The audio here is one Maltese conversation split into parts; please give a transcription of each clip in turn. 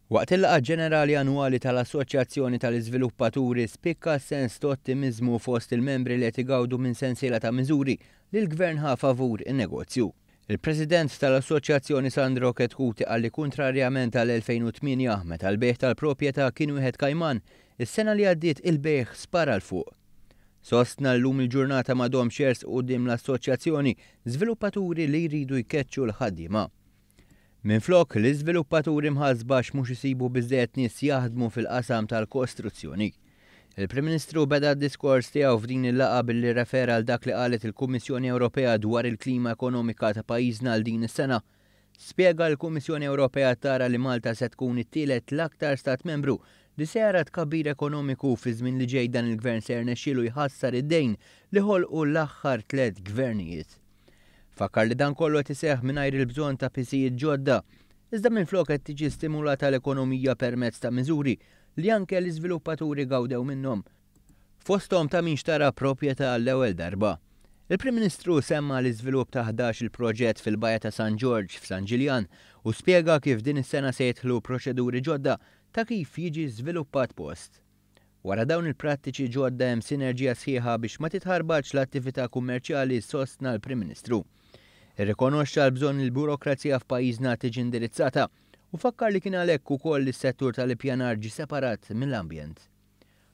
Waqt il-laqgħa ġenerali annwali tal-Assoċjazzjoni tal-Iżviluppaturi spikka sens ta' ottimizmu fost il-membri li qed igawdu minn sensiela ta' miżuri li l-Gvern ħa favur in-negozju. Il-President tal-Assoċjazzjoni Sandro Ketkuti qal li kontrarjament għall-2008 meta l-bejħ tal-propjetà kien wieħed kajman, is-sena li għaddiet il-bejħ spara l fuq. Sostna llum il-ġurnata m'għadhomx xers quddiem l-Assoċjazzjoni żviluppaturi li jridu jkeċċu l-ħaddiema. Minflok l-Iżviluppaturi mħassba mhux isibu biżejjed nies jaħdmu fil-qasam tal-kostruzzjoni. Il-Prim Ministru beda d-diskors tiegħu f'din il-laqgħa billi refera għal dak li qalet il-Kummissjoni Ewropea dwar il-klima ekonomika ta' pajjiżna għal din is-sena. Spjega l-Kummissjoni Ewropea tara li Malta se tkun it-tielet l-aktar stat membru li se jara tkabbir ekonomiku fi żmien li ġej dan il-Gvern se jirnexxielu jħassar id-dejn li ħolqu l-aħħar 3 gvernijiet. Fakkar li dan kollu qed iseħħ mingħajr il-bżonn ta' pisijiet ġodda, iżda minflok qed tiġi stimulata l-ekonomija permezz ta' miżuri li anke l-iżviluppaturi gawdew minnhom. Fosthom ta' min xtara proprjetà għall-ewwel darba. Il-Prim Ministru semma l-iżvilupp ta' 11 il-proġett fil-Bajja ta' San George f'San Ġiljan u spjega kif din is-sena se jidħlu proċeduri ġodda ta' kif jiġi żviluppat post. Wara dawn il-prattiċi ġodda hemm sinerġija sħiħa biex ma titħarbax l-attività kummerċjali sostna l-Prim Ministru. Irrikonoxxa l-bżonn il-burokrazija f'pajjiżna tiġi indirizzata u fakkar li kien għalhekk ukoll is-settur tal-ippjanar ġie separat mill-ambjent.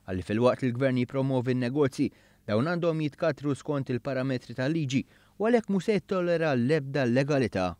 Għalli fil-waqt il-Gvern jippromovi n-negozji dawn għandhom jitkatru skont il-parametri tal-liġi u għalhekk mhux se jittollera l-ebda legalità